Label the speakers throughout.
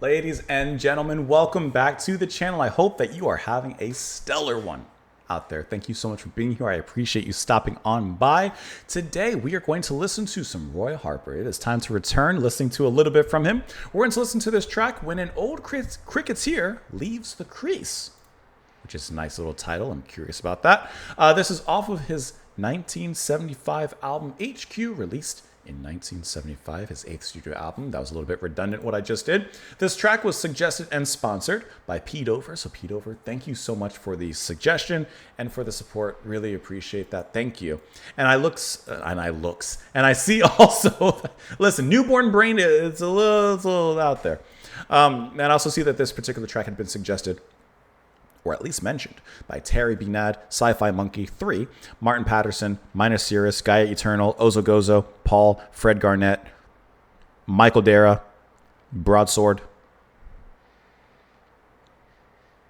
Speaker 1: Ladies and gentlemen, welcome back to the channel. I hope that you are having a stellar one out there. Thank you so much for being here. I appreciate you stopping on by. Today, we are going to listen to some Roy Harper. It is time to return, listening to a little bit from him. We're going to listen to this track, When an Old Cricketeer Leaves the Crease, which is a nice little title. I'm curious about that. This is off of his 1975 album, HQ, released in 1975, his 8th studio album. That was a little bit redundant what I just did. This track was suggested and sponsored by Pete Over. So Pete Over, thank you so much for the suggestion and for the support. Really appreciate that. Thank you. And I see also, listen, Newborn Brain, it's a little out there. And I also see that this particular track had been suggested, or at least mentioned, by Terry Benad, Sci-Fi Monkey 3, Martin Patterson, Minor Cirrus, Gaia Eternal, Ozo Gozo, Paul, Fred Garnett, Michael Dara, Broadsword,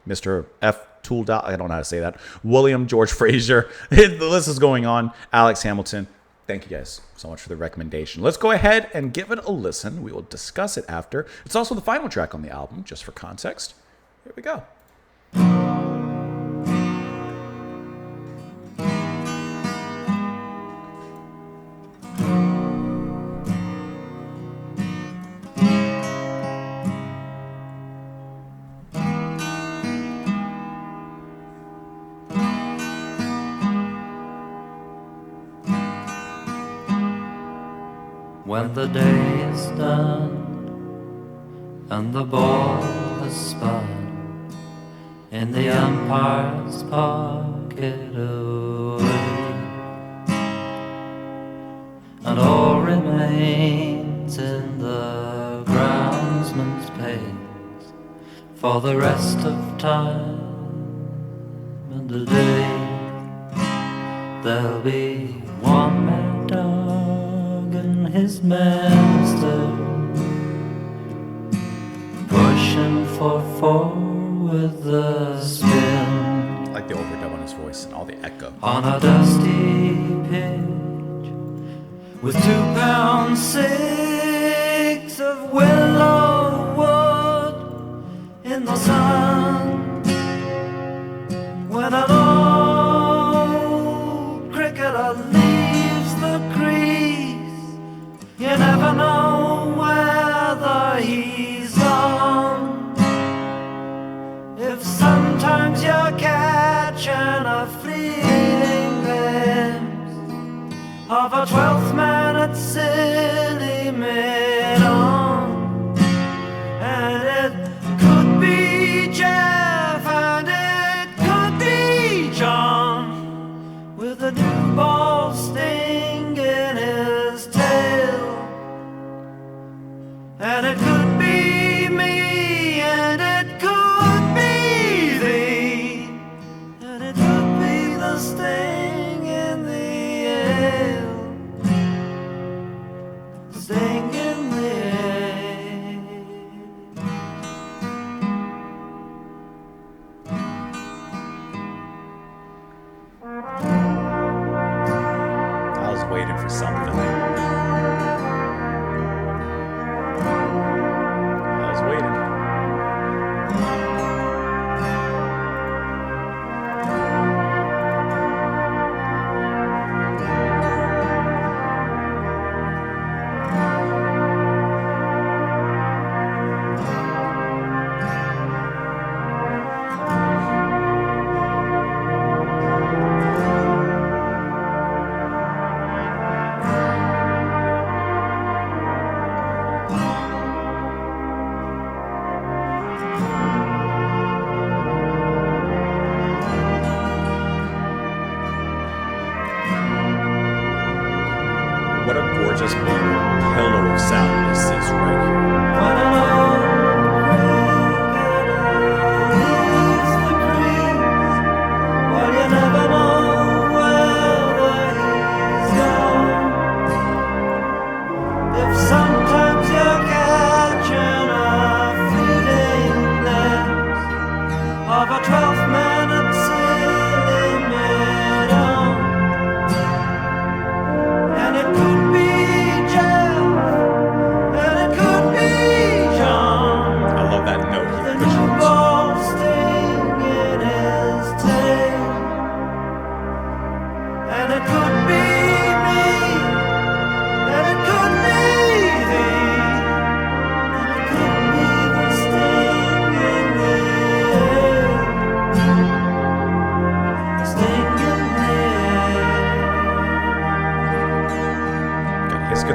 Speaker 1: Mr. F. Tool. I don't know how to say that. William George Frazier. The list is going on. Alex Hamilton. Thank you guys so much for the recommendation. Let's go ahead and give it a listen. We will discuss it after. It's also the final track on the album, just for context. Here we go.
Speaker 2: When the day is done and the ball has spun in the umpire's pocket away, and all remains in the groundsman's pace for the rest of time and the day, there'll be one mad dog and his master pushing for four with the spin.
Speaker 1: I like the overdub on his voice and all the echo.
Speaker 2: On a dusty pitch with 2.6 pounds of willow wood in the sun. When an old cricketer leaves the crease, you never know whether he's gone. If sometimes you're catching a fleeting glimpse of a 12th man at silly mid-on, and it could be Jeff and it could be John with a new ball sting in his tail, and it could be me and it could be thee, and it could be the sting in the ale, sting in the ale.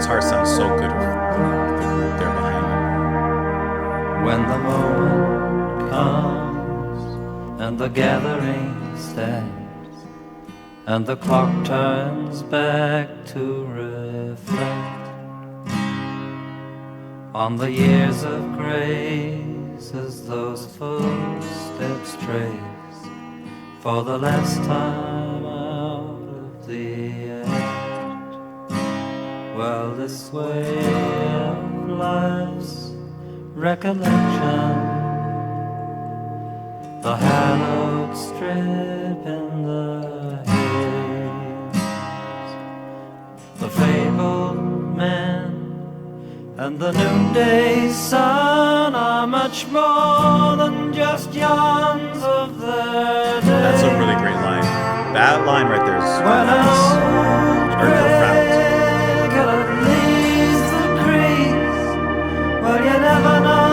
Speaker 1: guitar sounds so good with the group there behind him.
Speaker 2: When the moment comes and the gathering stands and the clock turns back to reflect on the years of grace as those footsteps trace for the last time out of the act. Well, this way of life's recollection, the hallowed strip in the haze, the fabled man and the noonday sun are much more than just yawns of their day.
Speaker 1: That's a really great line. That line right there is
Speaker 2: When
Speaker 1: nice. Very profound.
Speaker 2: leaves the crease, well, you never know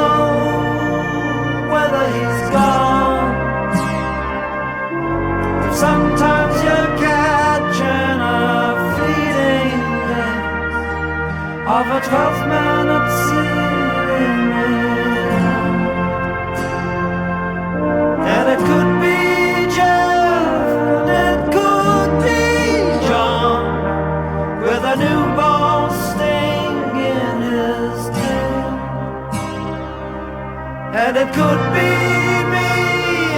Speaker 2: whether he's gone. Sometimes you're catching a fleeting glimpse of a 12th man at sea. And it could be Jeff, and it could be John, with a new ball sting in his tail. And it could be me,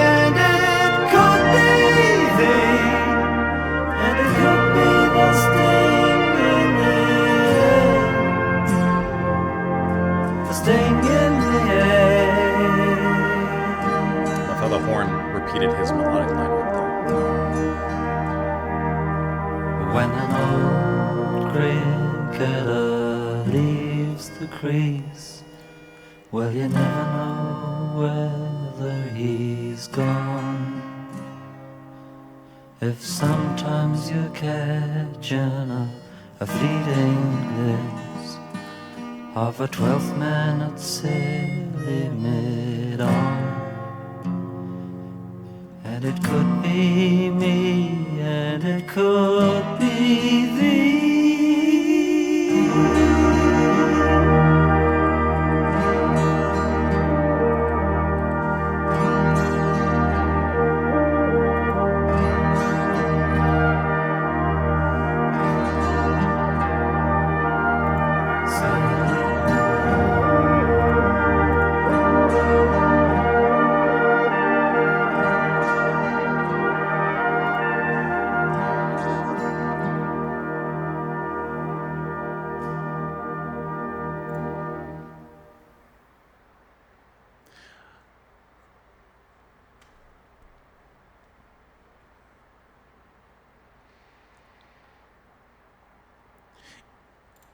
Speaker 2: and it could be thee, and it could be the sting in the air, the sting in the air.
Speaker 1: I love how the horn repeated his melodic line right there.
Speaker 2: When an old cricketer leaves the crease, well, you never know whether he's gone. If sometimes you're catching a fleeting glimpse of a 12th man at silly mid-on, and it could be me, and it could be thee.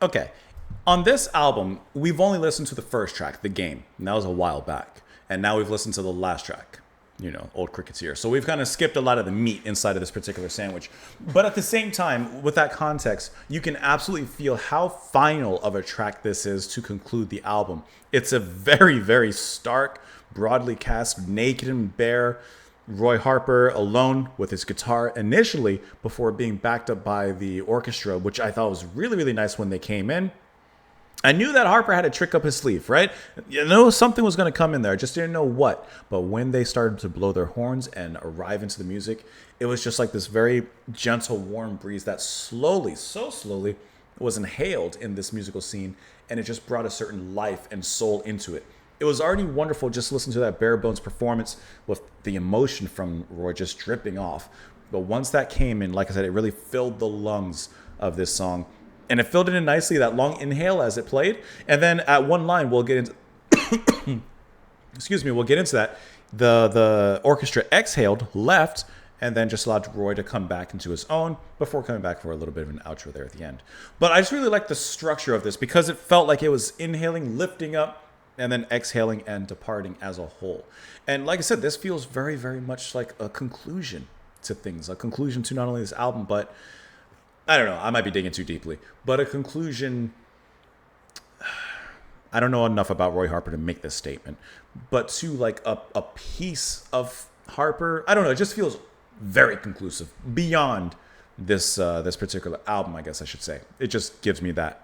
Speaker 1: Okay, on this album, we've only listened to the first track, The Game, and that was a while back. And now we've listened to the last track, you know, Old Cricket's Here. So we've kind of skipped a lot of the meat inside of this particular sandwich. But at the same time, with that context, you can absolutely feel how final of a track this is to conclude the album. It's a very, very stark, broadly cast, naked and bare Roy Harper alone with his guitar initially before being backed up by the orchestra, which I thought was really, really nice when they came in. I knew that Harper had a trick up his sleeve, right? You know, something was going to come in there. I just didn't know what. But when they started to blow their horns and arrive into the music, it was just like this very gentle, warm breeze that slowly, so slowly, was inhaled in this musical scene. And it just brought a certain life and soul into it. It was already wonderful just listening to that bare bones performance with the emotion from Roy just dripping off. But once that came in, like I said, it really filled the lungs of this song. And it filled it in nicely, that long inhale as it played. And then at one line, we'll get into we'll get into that. The orchestra exhaled, left, and then just allowed Roy to come back into his own before coming back for a little bit of an outro there at the end. But I just really like the structure of this because it felt like it was inhaling, lifting up, and then exhaling and departing as a whole. And like I said, this feels very, very much like a conclusion to things, a conclusion to not only this album, but I don't know, I might be digging too deeply, but a conclusion. I don't know enough about Roy Harper to make this statement, but to like a piece of Harper, I don't know, it just feels very conclusive beyond this this particular album, I guess I should say. It just gives me that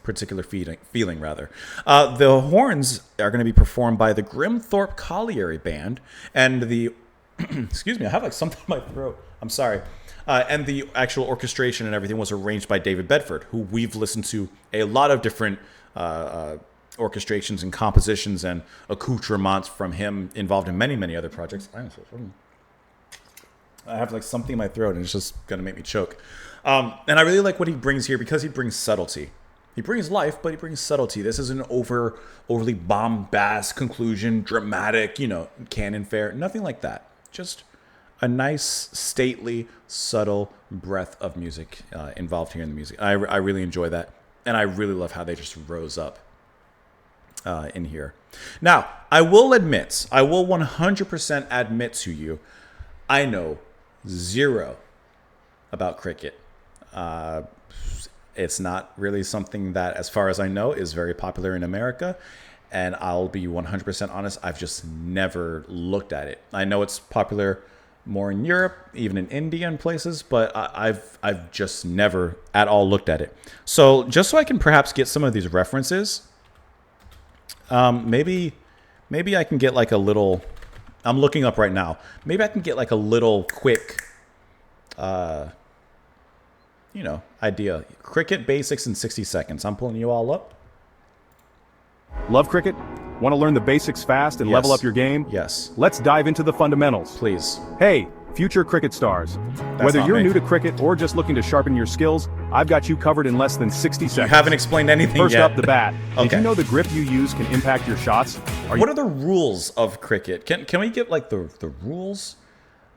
Speaker 1: particular feeling rather. The horns are going to be performed by the Grimthorpe Colliery Band, and the excuse me, I have like something in my throat. I'm sorry. And the actual orchestration and everything was arranged by David Bedford, who we've listened to a lot of different orchestrations and compositions and accoutrements from him, involved in many, many other projects. I have like something in my throat and it's just going to make me choke. And I really like what he brings here because he brings subtlety. He brings life, but he brings subtlety. This is an overly bombast conclusion, dramatic, canon fare, nothing like that. Just a nice, stately, subtle breath of music involved here in the music. I really enjoy that. And I really love how they just rose up in here. Now, I will 100% admit to you, I know zero about cricket. It's not really something that, as far as I know, is very popular in America. And I'll be 100% honest, I've just never looked at it. I know it's popular more in Europe, even in India and places, but I've just never at all looked at it. So just so I can perhaps get some of these references, maybe I can get like a little, I'm looking up right now, maybe I can get like a little quick, idea. Cricket basics in 60 seconds. I'm pulling you all up.
Speaker 3: Love cricket? Want to learn the basics fast and level up your game?
Speaker 1: Yes.
Speaker 3: Let's dive into the fundamentals.
Speaker 1: Please.
Speaker 3: Hey, future cricket stars. Whether you're new to cricket or just looking to sharpen your skills, I've got you covered in less than 60 seconds.
Speaker 1: You haven't explained anything
Speaker 3: First
Speaker 1: yet.
Speaker 3: up, the bat.
Speaker 1: Okay.
Speaker 3: Did you know the grip you use can impact your shots?
Speaker 1: What are the rules of cricket? Can we get like the rules?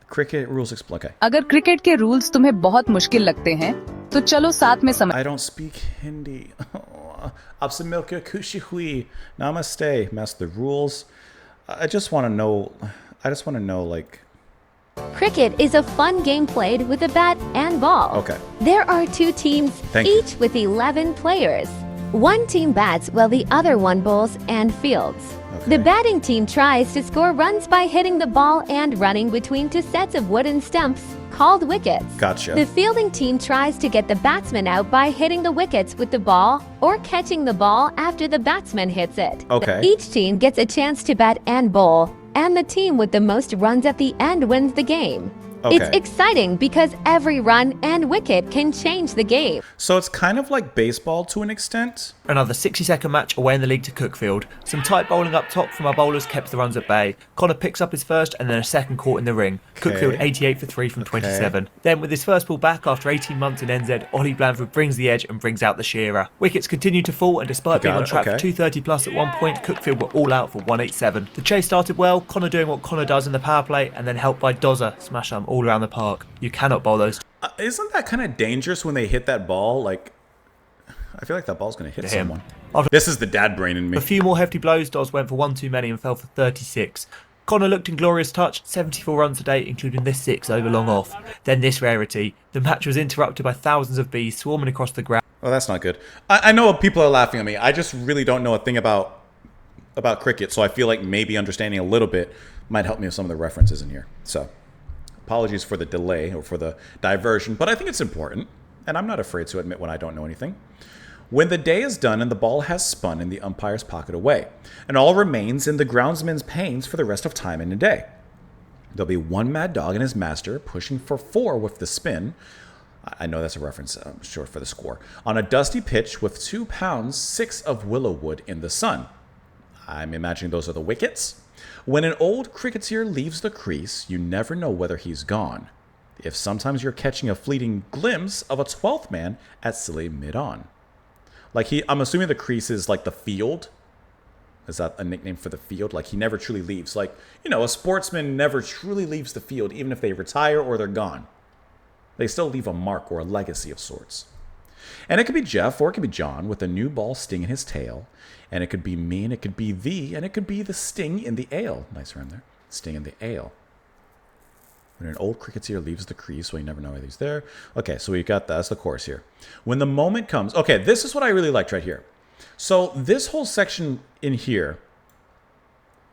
Speaker 1: Cricket rules explain. Okay.
Speaker 4: अगर cricket के rules तुम्हें बहुत मुश्किल लगते हैं, तो चलो साथ में समझ।
Speaker 1: I don't speak Hindi. आपसे मिलकर खुशी हुई. Namaste. Master the rules. I just want to know like.
Speaker 5: Cricket is a fun game played with a bat and ball.
Speaker 1: Okay.
Speaker 5: There are 2 teams, each with 11 players. One team bats while the other one bowls and fields.
Speaker 1: Okay.
Speaker 5: The batting team tries to score runs by hitting the ball and running between 2 sets of wooden stumps called wickets.
Speaker 1: Gotcha.
Speaker 5: The fielding team tries to get the batsman out by hitting the wickets with the ball or catching the ball after the batsman hits it.
Speaker 1: Okay.
Speaker 5: Each team gets a chance to bat and bowl, and the team with the most runs at the end wins the game.
Speaker 1: Okay.
Speaker 5: It's exciting because every run and wicket can change the game.
Speaker 1: So it's kind of like baseball to an extent.
Speaker 2: Another 60-second match away in the league to Cookfield. Some tight bowling up top from our bowlers kept the runs at bay. Connor picks up his first and then a second caught in the ring. Cookfield 88 for 3 from 27. Then with his first ball back after 18 months in NZ, Ollie Blandford brings the edge and brings out the shearer. Wickets continue to fall and despite being on track for 230 plus at one point, Cookfield were all out for 187. The chase started well, Connor doing what Connor does in the power play and then helped by Dozza smash them all around the park. You cannot bowl those.
Speaker 1: Isn't that kind of dangerous when they hit that ball? Like, I feel like that ball's going to hit someone.
Speaker 2: After
Speaker 1: This is the dad brain in me.
Speaker 2: a few more hefty blows, Doz went for 1 too many and fell for 36. Connor looked in glorious touch, 74 runs today, including this 6 over long off. Then this rarity. The match was interrupted by thousands of bees swarming across the ground.
Speaker 1: Oh, that's not good. I know people are laughing at me. I just really don't know a thing about cricket, so I feel like maybe understanding a little bit might help me with some of the references in here. So, apologies for the delay or for the diversion, but I think it's important, and I'm not afraid to admit when I don't know anything. When the day is done and the ball has spun in the umpire's pocket away, and all remains in the groundsman's panes for the rest of time in a day. There'll be one mad dog and his master pushing for 4 with the spin. I know that's a reference, short for the score. On a dusty pitch with 2 pounds 6 of willow wood in the sun. I'm imagining those are the wickets. When an old cricketer leaves the crease, you never know whether he's gone. If sometimes you're catching a fleeting glimpse of a 12th man at silly mid-on. Like I'm assuming the crease is like the field. Is that a nickname for the field? Like he never truly leaves. Like, a sportsman never truly leaves the field, even if they retire or they're gone. They still leave a mark or a legacy of sorts. And it could be Jeff or it could be John with a new ball sting in his tail. And it could be me and it could be thee and it could be the sting in the ale. Nice rhyme there. Sting in the ale. When an old cricketer leaves the crease, so you never know whether he's there. Okay, so we got that. That's the chorus here. When the moment comes. Okay, this is what I really liked right here. So this whole section in here.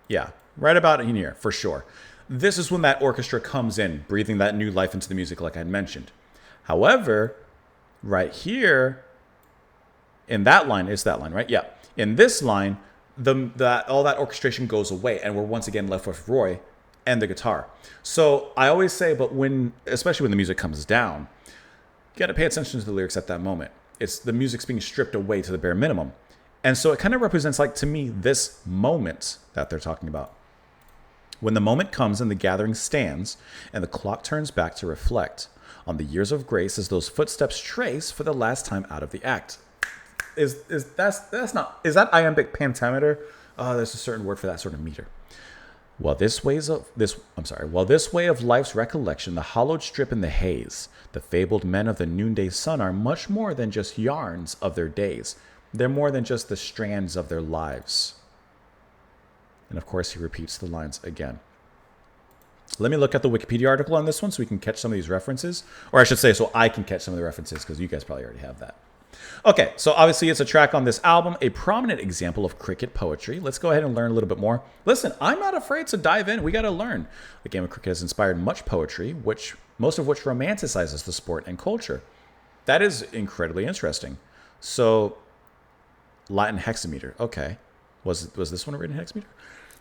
Speaker 1: Yeah, right about in here, for sure. This is when that orchestra comes in, breathing that new life into the music like I had mentioned. However, right here, In that line, it's that line, right? Yeah. In this line, all that orchestration goes away, and we're once again left with Roy and the guitar. So I always say, but especially when the music comes down, you got to pay attention to the lyrics at that moment. It's the music's being stripped away to the bare minimum. And so it kind of represents, like, to me, this moment that they're talking about. When the moment comes and the gathering stands and the clock turns back to reflect on the years of grace as those footsteps trace for the last time out of the act. Is that iambic pentameter? There's a certain word for that sort of meter. While this way of life's recollection, the hollowed strip in the haze, the fabled men of the noonday sun are much more than just yarns of their days. They're more than just the strands of their lives. And of course, he repeats the lines again. Let me look at the Wikipedia article on this one so we can catch some of these references. Or I should say, so I can catch some of the references, because you guys probably already have that. Okay, so obviously it's a track on this album, a prominent example of cricket poetry. Let's go ahead and learn a little bit more. Listen, I'm not afraid to dive in. We got to learn. The game of cricket has inspired much poetry, most of which romanticizes the sport and culture. That is incredibly interesting. So, Latin hexameter. Okay. Was this one written in hexameter?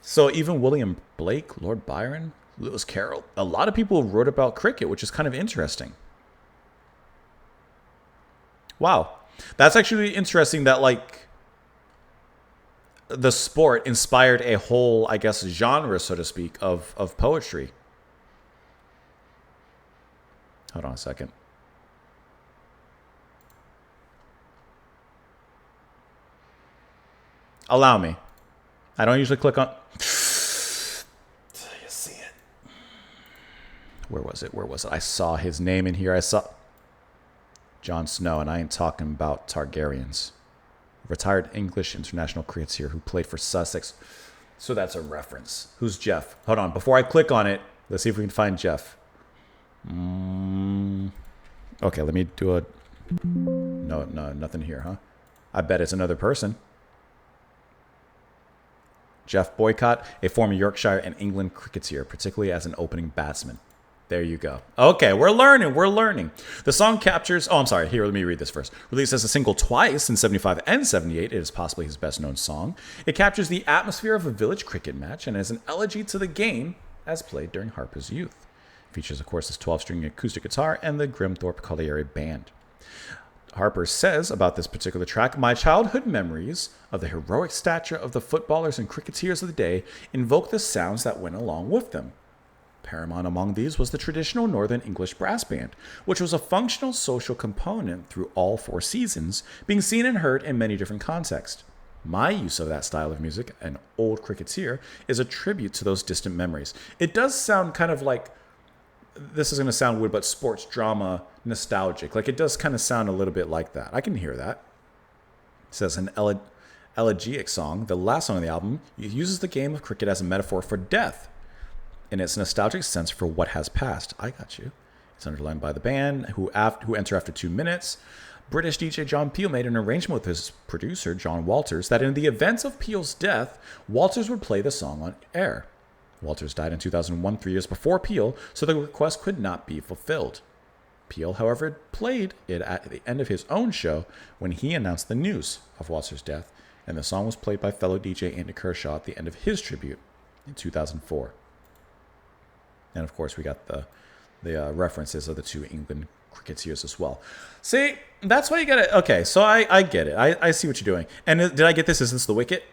Speaker 1: So even William Blake, Lord Byron, Lewis Carroll, a lot of people wrote about cricket, which is kind of interesting. Wow. That's actually interesting that, like, the sport inspired a whole, I guess, genre, so to speak, of poetry. Hold on a second. Allow me. I don't usually click on... You see it. Where was it? I saw his name in here. I saw... Jon Snow, and I ain't talking about Targaryens. Retired English international cricketer who played for Sussex. So that's a reference. Who's Jeff? Hold on. Before I click on it, let's see if we can find Jeff. Okay, let me do a... No, nothing here, huh? I bet it's another person. Jeff Boycott, a former Yorkshire and England cricketer, particularly as an opening batsman. There you go. Okay, we're learning. The song captures... Oh, I'm sorry. Here, let me read this first. Released as a single twice in 75 and 78, it is possibly his best-known song. It captures the atmosphere of a village cricket match and is an elegy to the game as played during Harper's youth. It features, of course, his 12-string acoustic guitar and the Grimthorpe Colliery Band. Harper says about this particular track, "My childhood memories of the heroic stature of the footballers and cricketers of the day invoke the sounds that went along with them. Paramount among these was the traditional Northern English brass band, which was a functional social component through all four seasons, being seen and heard in many different contexts. My use of that style of music, an old cricketer, is a tribute to those distant memories." It does sound kind of like, this is going to sound weird, but sports drama nostalgic. Like, it does kind of sound a little bit like that. I can hear that. It says an elegiac song, the last song on the album, uses the game of cricket as a metaphor for death in its nostalgic sense for what has passed. I got you. It's underlined by the band, who enter after 2 minutes. British DJ John Peel made an arrangement with his producer, John Walters, that in the event of Peel's death, Walters would play the song on air. Walters died in 2001, 3 years before Peel, so the request could not be fulfilled. Peel, however, played it at the end of his own show when he announced the news of Walters' death, and the song was played by fellow DJ Andy Kershaw at the end of his tribute in 2004. And of course, we got the references of the two England cricketers as well. See, that's why you got to... Okay, so I get it. I see what you're doing. And did I get this? Is this the wicket?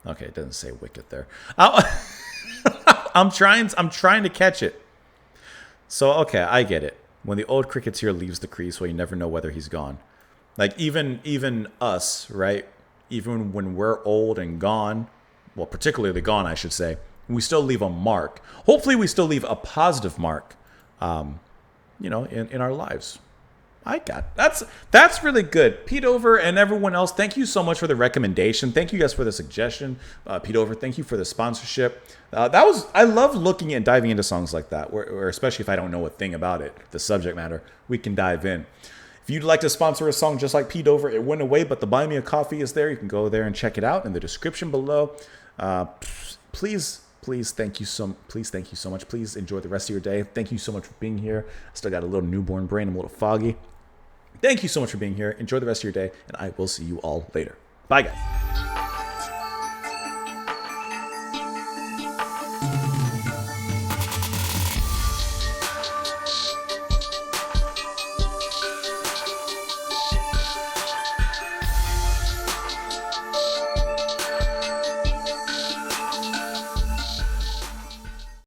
Speaker 1: Okay, it doesn't say wicket there. I'm trying to catch it. So, okay, I get it. When the old cricketer leaves the crease, well, you never know whether he's gone. Like, even us, right? Even when we're old and gone... Well, particularly gone, I should say. We still leave a mark. Hopefully, we still leave a positive mark, in our lives. That's really good. Pete Over and everyone else, thank you so much for the recommendation. Thank you guys for the suggestion. Pete Over, thank you for the sponsorship. I love looking and diving into songs like that, where especially if I don't know a thing about it, the subject matter, we can dive in. If you'd like to sponsor a song just like Pete Over, it went away, but the Buy Me a Coffee is there. You can go there and check it out in the description below. Please thank you so much. Please enjoy the rest of your day. Thank you so much for being here. I still got a little newborn brain. I'm a little foggy. Thank you so much for being here. Enjoy the rest of your day, and I will see you all later. Bye, guys.